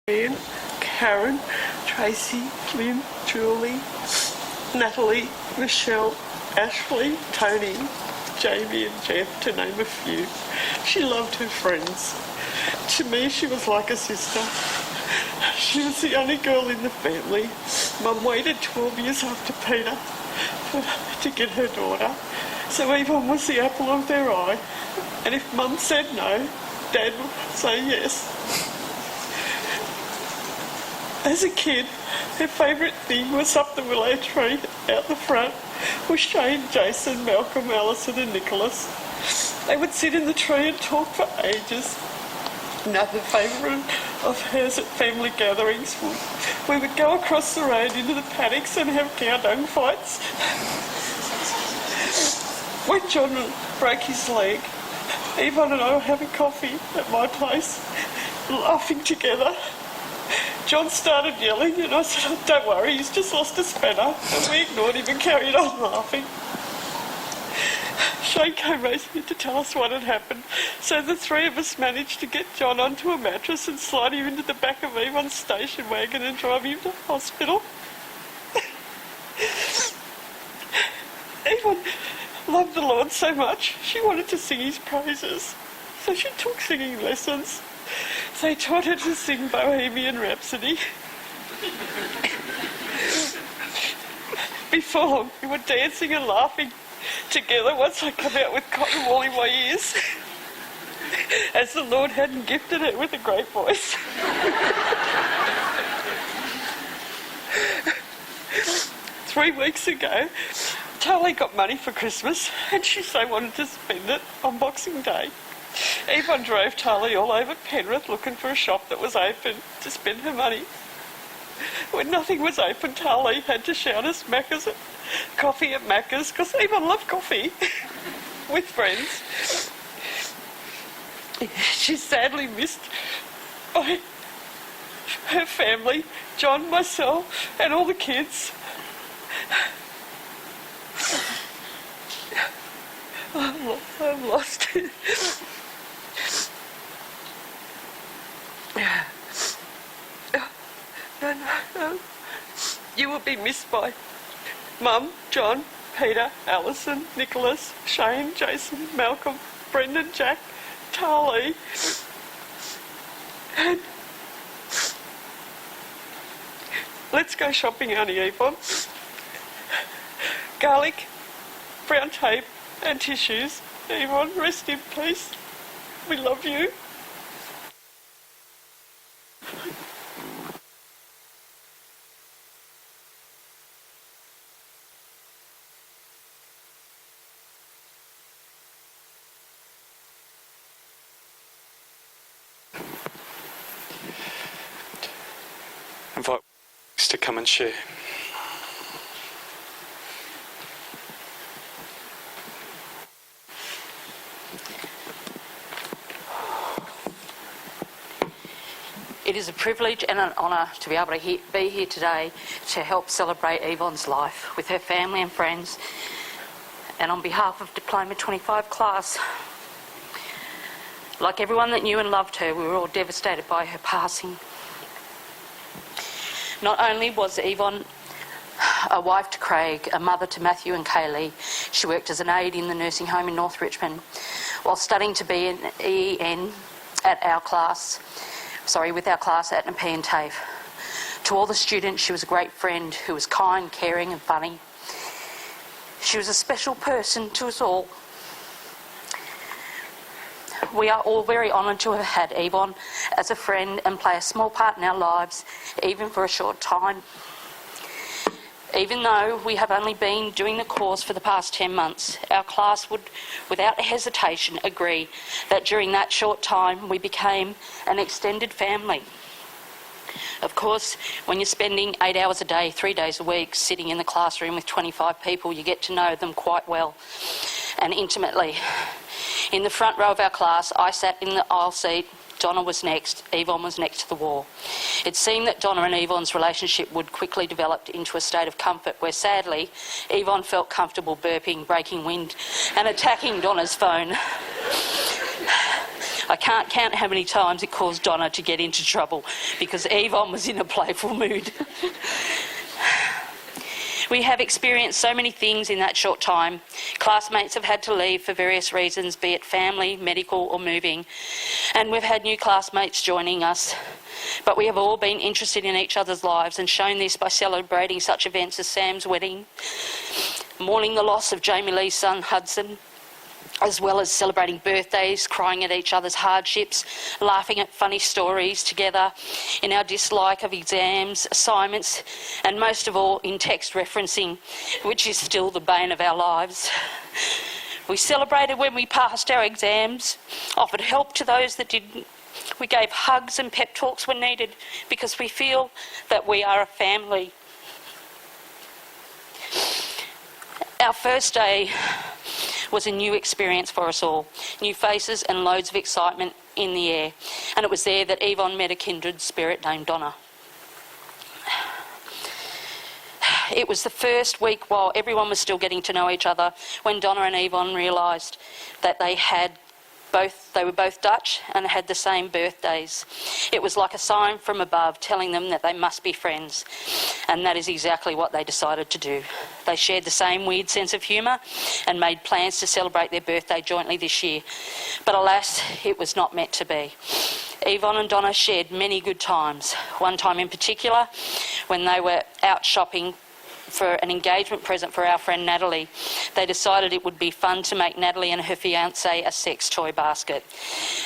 Anne, Karen, Tracy, Lynn, Julie, Natalie, Michelle, Ashley, Tony, Jamie and Jeff, to name a few. She loved her friends. To me, she was like a sister. She was the only girl in the family. Mum waited 12 years after Peter to get her daughter. So Yvonne was the apple of their eye. And if Mum said no, Dad would say yes. As a kid, her favourite thing was up the willow tree out the front with Shane, Jason, Malcolm, Alison and Nicholas. They would sit in the tree and talk for ages. Another favourite of hers at family gatherings, we would go across the road into the paddocks and have cow dung fights. When John broke his leg, Yvonne and I were having coffee at my place, laughing together. John started yelling and I said, "Oh, don't worry, he's just lost a spanner." And we ignored him and carried on laughing. Shane came racing to tell us what had happened, so the three of us managed to get John onto a mattress and slide him into the back of Yvonne's station wagon and drive him to hospital. Yvonne loved the Lord so much, she wanted to sing his praises, so she took singing lessons. They taught her to sing Bohemian Rhapsody. Before long, we were dancing and laughing together once I come out with cotton wool in my ears, as the Lord hadn't gifted her with a great voice. 3 weeks ago, Charlie got money for Christmas and she so wanted to spend it on Boxing Day. Yvonne drove Charlie all over Penrith looking for a shop that was open to spend her money. When nothing was open, Charlie had to shout us coffee at Macca's, because Yvonne loved coffee with friends. She's sadly missed by her family, John, myself and all the kids. I'm lost. No. You will be missed by Mum, John, Peter, Alison, Nicholas, Shane, Jason, Malcolm, Brendan, Jack, Charlie, and let's go shopping, Auntie Yvonne. Garlic, brown tape and tissues. Yvonne, rest in peace. We love you. Invite to come and share. It is a privilege and an honour to be able to be here today to help celebrate Yvonne's life with her family and friends, and on behalf of Diploma 25 class. Like everyone that knew and loved her, we were all devastated by her passing. Not only was Yvonne a wife to Craig, a mother to Matthew and Kaylee, she worked as an aide in the nursing home in North Richmond while studying to be an EN with our class at Nepean TAFE. To all the students, she was a great friend who was kind, caring and funny. She was a special person to us all. We are all very honoured to have had Yvonne as a friend and play a small part in our lives, even for a short time. Even though we have only been doing the course for the past 10 months, our class would, without hesitation, agree that during that short time we became an extended family. Of course, when you're spending 8 hours a day, 3 days a week, sitting in the classroom with 25 people, you get to know them quite well and intimately. In the front row of our class, I sat in the aisle seat. Donna was next, Yvonne was next to the wall. It seemed that Donna and Yvonne's relationship would quickly develop into a state of comfort where, sadly, Yvonne felt comfortable burping, breaking wind and attacking Donna's phone. I can't count how many times it caused Donna to get into trouble because Yvonne was in a playful mood. We have experienced so many things in that short time. Classmates have had to leave for various reasons, be it family, medical or moving. And we've had new classmates joining us. But we have all been interested in each other's lives and shown this by celebrating such events as Sam's wedding, mourning the loss of Jamie Lee's son Hudson, as well as celebrating birthdays, crying at each other's hardships, laughing at funny stories together, in our dislike of exams, assignments, and most of all in text referencing, which is still the bane of our lives. We celebrated when we passed our exams, offered help to those that didn't. We gave hugs and pep talks when needed because we feel that we are a family. Our first day was a new experience for us all. New faces and loads of excitement in the air. And it was there that Yvonne met a kindred spirit named Donna. It was the first week while everyone was still getting to know each other when Donna and Yvonne realised that they were both Dutch and had the same birthdays. It was like a sign from above telling them that they must be friends, and that is exactly what they decided to do. They shared the same weird sense of humour and made plans to celebrate their birthday jointly this year. But alas, it was not meant to be. Yvonne and Donna shared many good times. One time in particular, when they were out shopping for an engagement present for our friend Natalie, they decided it would be fun to make Natalie and her fiancé a sex toy basket.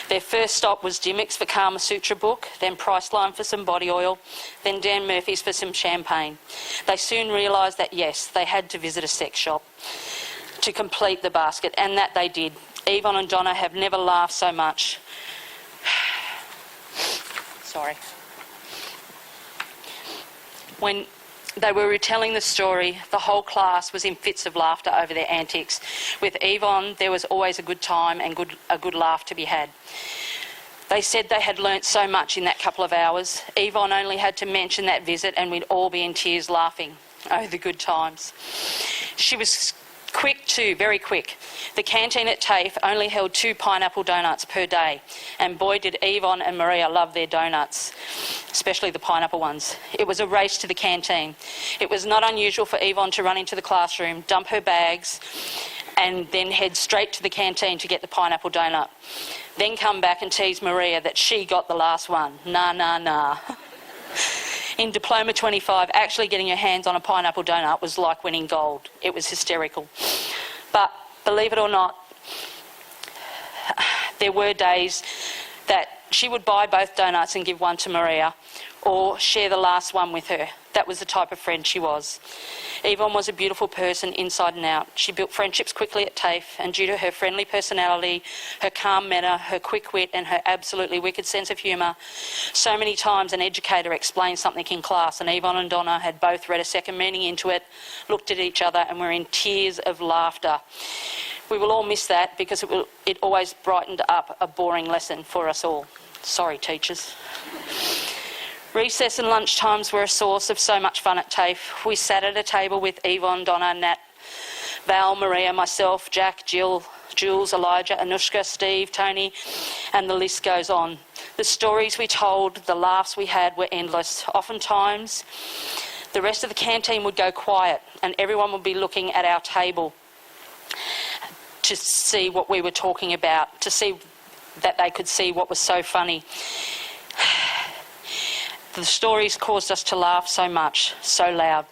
Their first stop was Dimmicks for Kama Sutra book, then Priceline for some body oil, then Dan Murphy's for some champagne. They soon realised that yes, they had to visit a sex shop to complete the basket, and that they did. Yvonne and Donna have never laughed so much. Sorry. When they were retelling the story, the whole class was in fits of laughter over their antics. With Yvonne, there was always a good time and a good laugh to be had. They said they had learnt so much in that couple of hours. Yvonne only had to mention that visit and we'd all be in tears laughing. Oh, the good times. She was quick too, very quick. The canteen at TAFE only held 2 pineapple donuts per day, and boy did Yvonne and Maria love their donuts, especially the pineapple ones. It was a race to the canteen. It was not unusual for Yvonne to run into the classroom, dump her bags, and then head straight to the canteen to get the pineapple donut. Then come back and tease Maria that she got the last one. Nah, nah, nah. In Diploma 25, actually getting your hands on a pineapple donut was like winning gold. It was hysterical. But believe it or not, there were days that she would buy both donuts and give one to Maria, or share the last one with her. That was the type of friend she was. Yvonne was a beautiful person inside and out. She built friendships quickly at TAFE, and due to her friendly personality, her calm manner, her quick wit and her absolutely wicked sense of humour, so many times an educator explained something in class and Yvonne and Donna had both read a second meaning into it, looked at each other and were in tears of laughter. We will all miss that because it always brightened up a boring lesson for us all. Sorry, teachers. Recess and lunch times were a source of so much fun at TAFE. We sat at a table with Yvonne, Donna, Nat, Val, Maria, myself, Jack, Jill, Jules, Elijah, Anushka, Steve, Tony, and the list goes on. The stories we told, the laughs we had were endless. Oftentimes, the rest of the canteen would go quiet and everyone would be looking at our table to see what we were talking about, to see that they could see what was so funny. The stories caused us to laugh so much, so loud.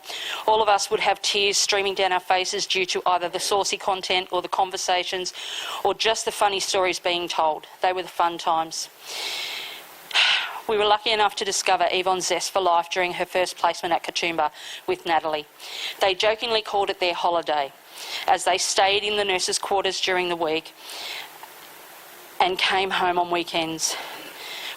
All of us would have tears streaming down our faces due to either the saucy content or the conversations or just the funny stories being told. They were the fun times. We were lucky enough to discover Yvonne's zest for life during her first placement at Katoomba with Natalie. They jokingly called it their holiday, as they stayed in the nurses' quarters during the week and came home on weekends.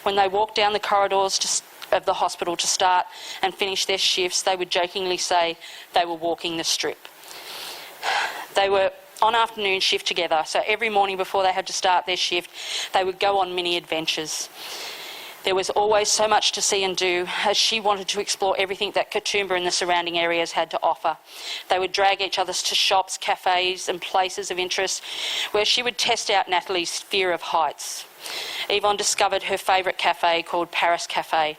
When they walked down the corridors of the hospital to start and finish their shifts, they would jokingly say they were walking the strip. They were on afternoon shift together, so every morning before they had to start their shift, they would go on mini adventures. There was always so much to see and do, as she wanted to explore everything that Katoomba and the surrounding areas had to offer. They would drag each other to shops, cafes and places of interest where she would test out Natalie's fear of heights. Yvonne discovered her favourite cafe called Paris Cafe.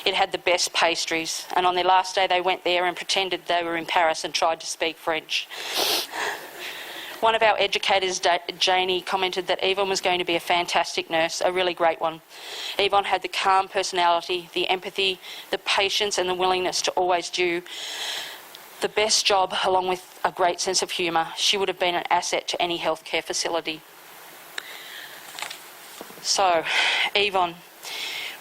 It had the best pastries, and on their last day they went there and pretended they were in Paris and tried to speak French. One of our educators, Janie, commented that Yvonne was going to be a fantastic nurse, a really great one. Yvonne had the calm personality, the empathy, the patience and the willingness to always do the best job, along with a great sense of humour. She would have been an asset to any healthcare facility. So, Yvonne,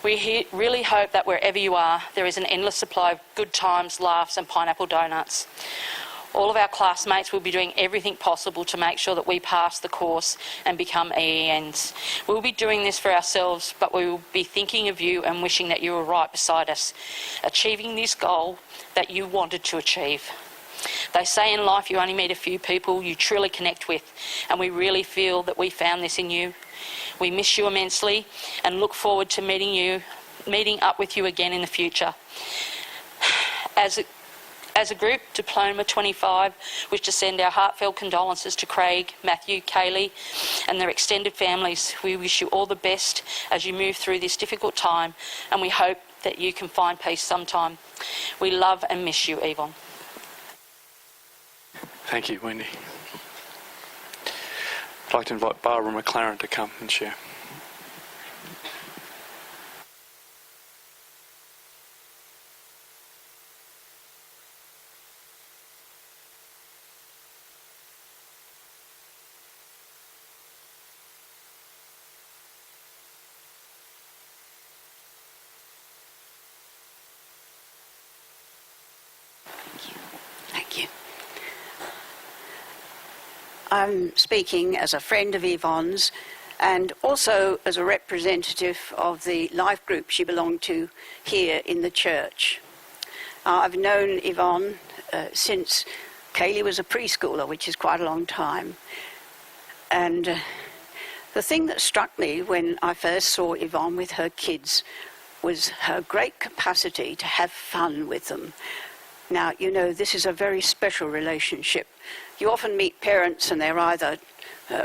we really hope that wherever you are, there is an endless supply of good times, laughs and pineapple donuts. All of our classmates will be doing everything possible to make sure that we pass the course and become EENs. We'll be doing this for ourselves, but we will be thinking of you and wishing that you were right beside us, achieving this goal that you wanted to achieve. They say in life you only meet a few people you truly connect with, and we really feel that we found this in you. We miss you immensely and look forward to meeting up with you again in the future. As a group, Diploma 25 wish to send our heartfelt condolences to Craig, Matthew, Kaylee and their extended families. We wish you all the best as you move through this difficult time, and we hope that you can find peace sometime. We love and miss you, Yvonne. Thank you, Wendy. I'd like to invite Barbara McLaren to come and share. Thank you. I'm speaking as a friend of Yvonne's and also as a representative of the life group she belonged to here in the church. I've known Yvonne since Kaylee was a preschooler, which is quite a long time. And the thing that struck me when I first saw Yvonne with her kids was her great capacity to have fun with them. Now, you know, this is a very special relationship. You often meet parents and they're either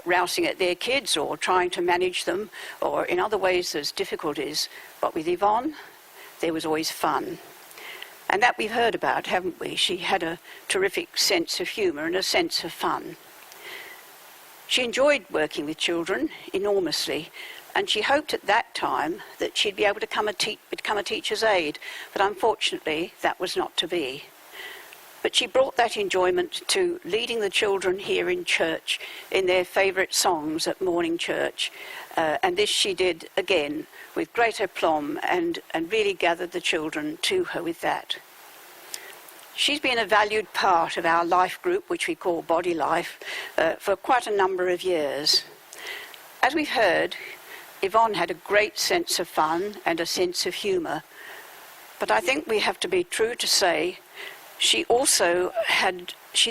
rousing at their kids or trying to manage them, or in other ways there's difficulties. But with Yvonne, there was always fun. And that we've heard about, haven't we? She had a terrific sense of humour and a sense of fun. She enjoyed working with children enormously, and she hoped at that time that she'd be able to become a teacher's aide, but unfortunately that was not to be. But she brought that enjoyment to leading the children here in church in their favourite songs at morning church, and this she did again with great aplomb and really gathered the children to her with that. She's been a valued part of our life group, which we call Body Life, for quite a number of years. As we've heard, Yvonne had a great sense of fun and a sense of humour, but I think we have to be true to say she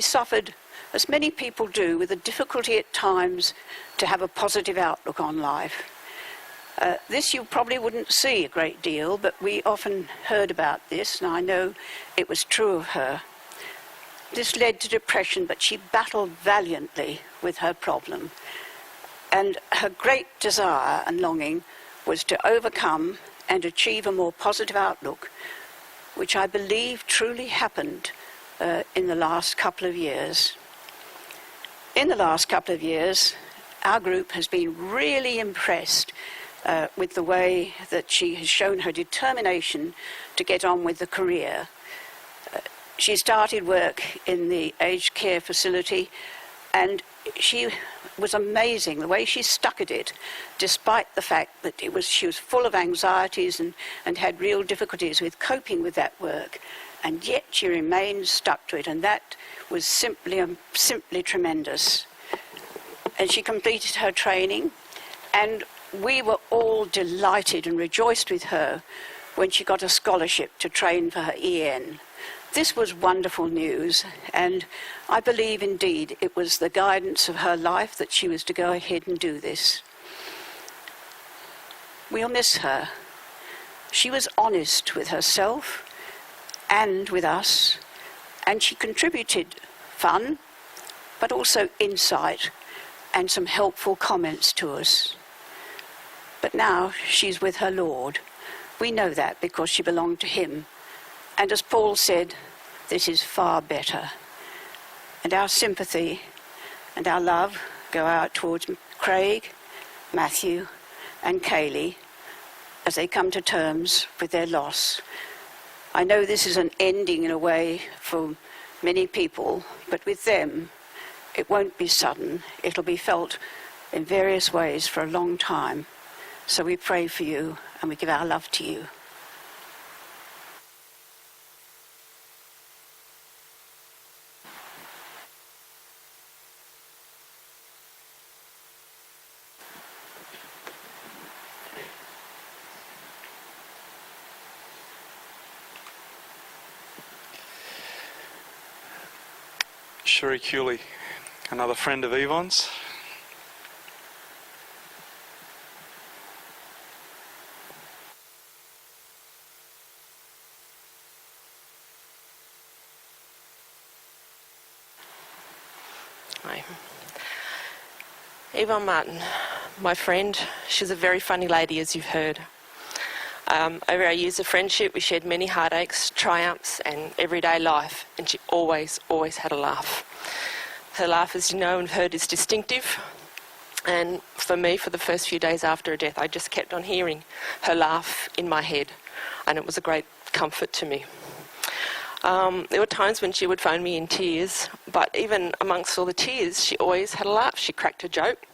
suffered, as many people do, with a difficulty at times to have a positive outlook on life. This you probably wouldn't see a great deal, but we often heard about this, and I know it was true of her. This led to depression, but she battled valiantly with her problem. And her great desire and longing was to overcome and achieve a more positive outlook, which I believe truly happened in the last couple of years. In the last couple of years, our group has been really impressed with the way that she has shown her determination to get on with the career. She started work in the aged care facility, and she was amazing the way she stuck at it, despite the fact that she was full of anxieties and had real difficulties with coping with that work, and yet she remained stuck to it, and that was simply tremendous. And she completed her training, and we were all delighted and rejoiced with her when she got a scholarship to train for her EN. This was wonderful news, and I believe indeed it was the guidance of her life that she was to go ahead and do this. We'll miss her, She was honest with herself and with us, and she contributed fun, but also insight and some helpful comments to us. But now she's with her Lord. We know that because she belonged to him. And as Paul said, this is far better. And our sympathy and our love go out towards Craig, Matthew, and Kaylee as they come to terms with their loss. I know this is an ending in a way for many people, but with them, it won't be sudden. It'll be felt in various ways for a long time. So we pray for you and we give our love to you. Sherry Cooley, another friend of Yvonne's. Hi. Yvonne Martin, my friend. She's a very funny lady, as you've heard. Over our years of friendship, we shared many heartaches, triumphs, and everyday life, and she always had a laugh. Her laugh, as you know and heard, is distinctive, and for me, for the first few days after her death, I just kept on hearing her laugh in my head, and it was a great comfort to me. There were times when she would phone me in tears, but even amongst all the tears, she always had a laugh. She cracked a joke,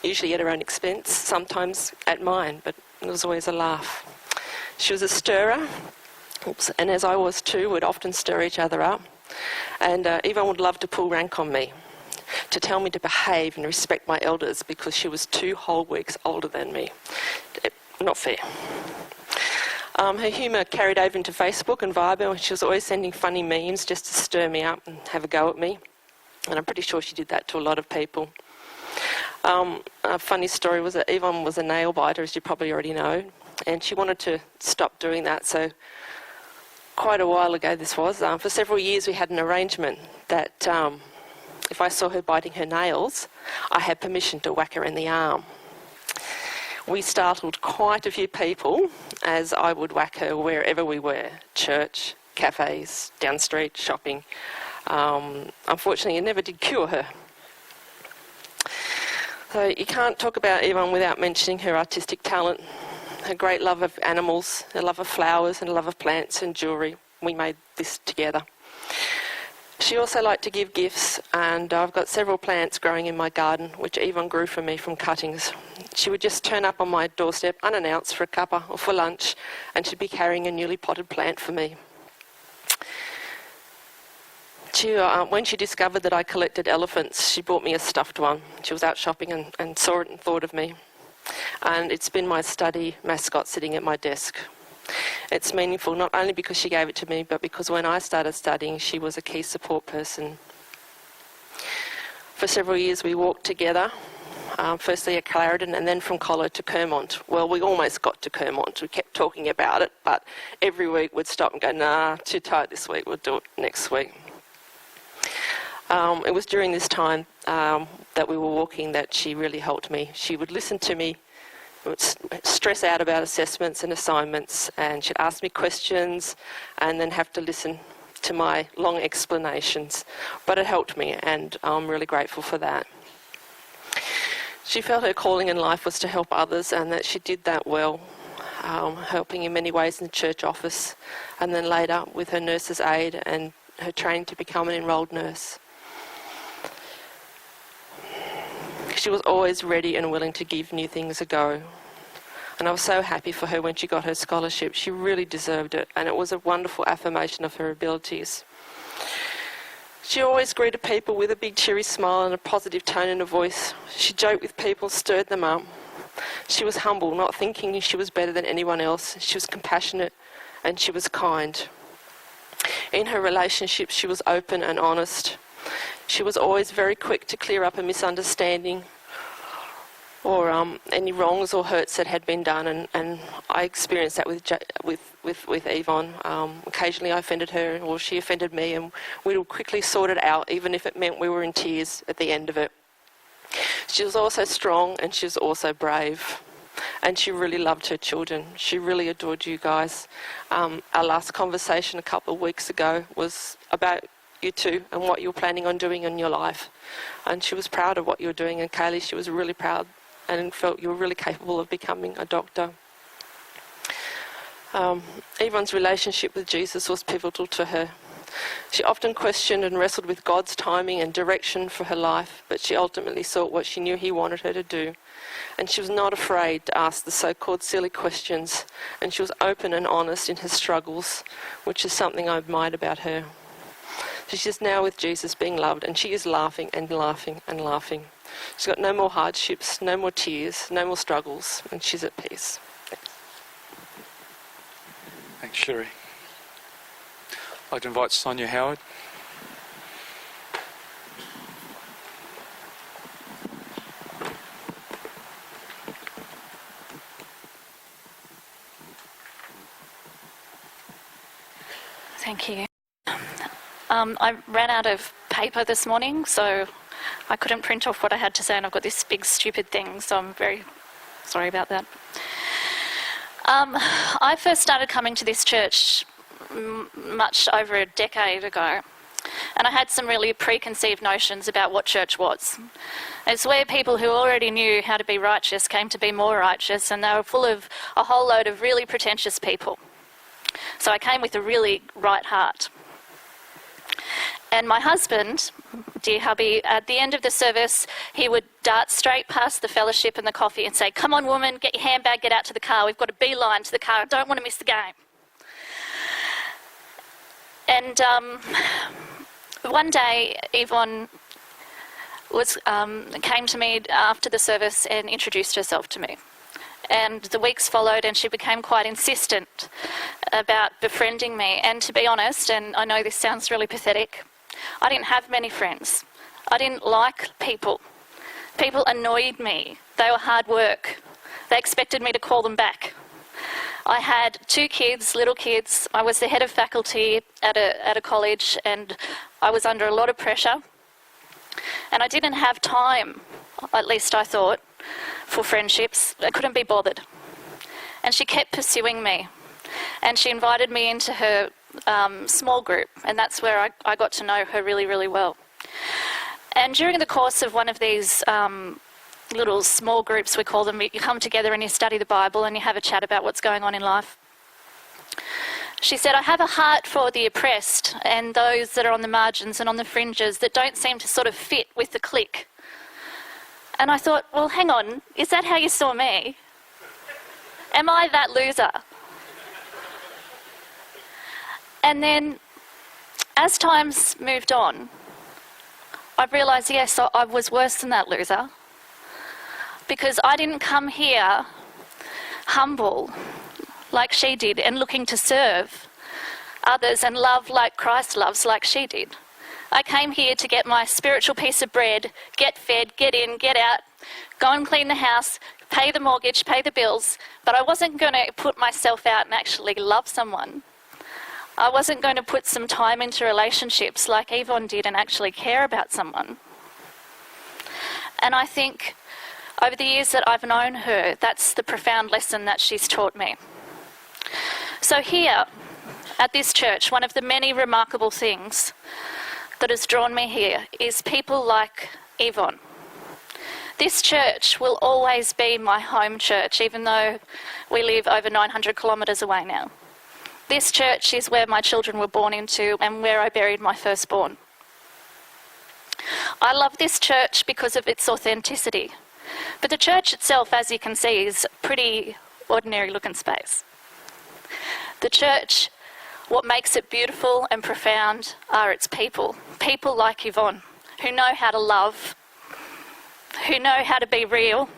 usually at her own expense, sometimes at mine, but it was always a laugh. She was a stirrer, and as I was too, we'd often stir each other up. And Yvonne would love to pull rank on me, to tell me to behave and respect my elders because she was 2 whole weeks older than me. Not fair. Her humour carried over into Facebook and Viber, and she was always sending funny memes just to stir me up and have a go at me. And I'm pretty sure she did that to a lot of people. A funny story was that Yvonne was a nail biter, as you probably already know, and she wanted to stop doing that. So quite a while ago this was, for several years we had an arrangement that if I saw her biting her nails, I had permission to whack her in the arm. We startled quite a few people as I would whack her wherever we were, church, cafes, down the street, shopping. Unfortunately, it never did cure her. So you can't talk about Yvonne without mentioning her artistic talent, her great love of animals, her love of flowers and love of plants and jewellery. We made this together. She also liked to give gifts, and I've got several plants growing in my garden, which Yvonne grew for me from cuttings. She would just turn up on my doorstep unannounced for a cuppa or for lunch, and she'd be carrying a newly potted plant for me. When she discovered that I collected elephants, she bought me a stuffed one. She was out shopping and saw it and thought of me. And it's been my study mascot sitting at my desk. It's meaningful not only because she gave it to me, but because when I started studying, she was a key support person. For several years we walked together, firstly at Clarendon and then from Collar to Kermont. Well, we almost got to Kermont. We kept talking about it, but every week we'd stop and go, nah, too tight this week, we'll do it next week. It was during this time that we were walking that she really helped me. She would listen to me, would stress out about assessments and assignments, and she'd ask me questions and then have to listen to my long explanations. But it helped me, and I'm really grateful for that. She felt her calling in life was to help others, and that she did that well, helping in many ways in the church office, and then later with her nurse's aid and her training to become an enrolled nurse. She was always ready and willing to give new things a go. And I was so happy for her when she got her scholarship. She really deserved it, and it was a wonderful affirmation of her abilities. She always greeted people with a big cheery smile and a positive tone in her voice. She joked with people, stirred them up. She was humble, not thinking she was better than anyone else. She was compassionate and she was kind. In her relationships, she was open and honest. She was always very quick to clear up a misunderstanding or any wrongs or hurts that had been done, and I experienced that with Yvonne. Occasionally I offended her or she offended me, and we would quickly sort it out, even if it meant we were in tears at the end of it. She was also strong and she was also brave, and she really loved her children. She really adored you guys. Our last conversation a couple of weeks ago was about you two and what you're planning on doing in your life, and she was proud of what you were doing, and Kaylee, she was really proud and felt you were really capable of becoming a doctor. Yvonne's relationship with Jesus was pivotal to her. She often questioned and wrestled with God's timing and direction for her life, but she ultimately sought what she knew He wanted her to do. And she was not afraid to ask the so-called silly questions, and she was open and honest in her struggles, which is something I admired about her. She's now with Jesus, being loved, and she is laughing and laughing and laughing. She's got no more hardships, no more tears, no more struggles, and she's at peace. Thanks, Sherry. I'd like to invite Sonia Howard. Thank you. I ran out of paper this morning, so I couldn't print off what I had to say, and I've got this big stupid thing, so I'm very sorry about that. I first started coming to this church much over a decade ago, and I had some really preconceived notions about what church was. It's where people who already knew how to be righteous came to be more righteous, and they were full of a whole load of really pretentious people. So I came with a really right heart. And my husband, dear hubby, at the end of the service, he would dart straight past the fellowship and the coffee and say, "Come on, woman, get your handbag, get out to the car. We've got a beeline to the car. I don't want to miss the game." And one day, Yvonne came to me after the service and introduced herself to me. And the weeks followed, and she became quite insistent about befriending me. And to be honest, and I know this sounds really pathetic, I didn't have many friends. I didn't like people. People annoyed me. They were hard work. They expected me to call them back. I had 2 kids, little kids. I was the head of faculty at a college, and I was under a lot of pressure. And I didn't have time, at least I thought, for friendships. I couldn't be bothered. And she kept pursuing me. And she invited me into her small group, and that's where I got to know her really, really well. And during the course of one of these little small groups, we call them, you come together and you study the Bible and you have a chat about what's going on in life. She said, "I have a heart for the oppressed and those that are on the margins and on the fringes that don't seem to sort of fit with the clique." And I thought, well, hang on, is that how you saw me? Am I that loser? And then, as times moved on, I realised, yes, I was worse than that loser. Because I didn't come here humble like she did and looking to serve others and love like Christ loves like she did. I came here to get my spiritual piece of bread, get fed, get in, get out, go and clean the house, pay the mortgage, pay the bills, but I wasn't going to put myself out and actually love someone. I wasn't going to put some time into relationships like Yvonne did and actually care about someone. And I think over the years that I've known her, that's the profound lesson that she's taught me. So here, at this church, one of the many remarkable things that has drawn me here is people like Yvonne. This church will always be my home church, even though we live over 900 kilometres away now. This church is where my children were born into and where I buried my firstborn. I love this church because of its authenticity. But the church itself, as you can see, is a pretty ordinary looking space. The church, what makes it beautiful and profound are its people. People like Yvonne, who know how to love, who know how to be real.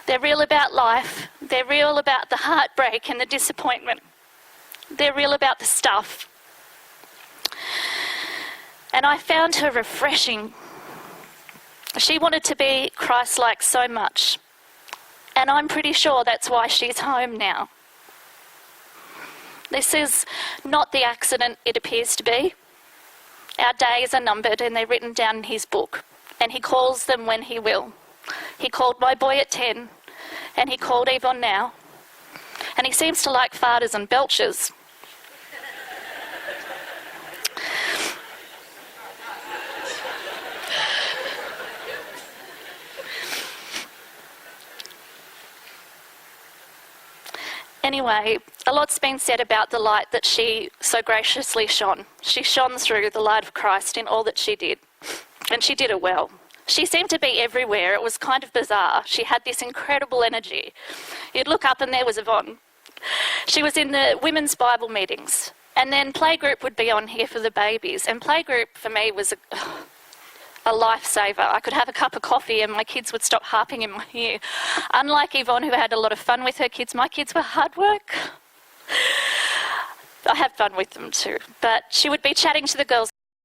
They're real about life. They're real about the heartbreak and the disappointment. They're real about the stuff. And I found her refreshing. She wanted to be Christ-like so much. And I'm pretty sure that's why she's home now. This is not the accident it appears to be. Our days are numbered and they're written down in his book. And he calls them when he will. He called my boy at 10, and he called Yvonne now. And he seems to like farters and belchers. Anyway, a lot's been said about the light that she so graciously shone. She shone through the light of Christ in all that she did, and she did it well. She seemed to be everywhere. It was kind of bizarre. She had this incredible energy. You'd look up and there was Yvonne. She was in the women's Bible meetings, and then playgroup would be on here for the babies, and playgroup for me was a lifesaver. I could have a cup of coffee and my kids would stop harping in my ear. Unlike Yvonne, who had a lot of fun with her kids, my kids were hard work. I have fun with them too. But she would be chatting to the girls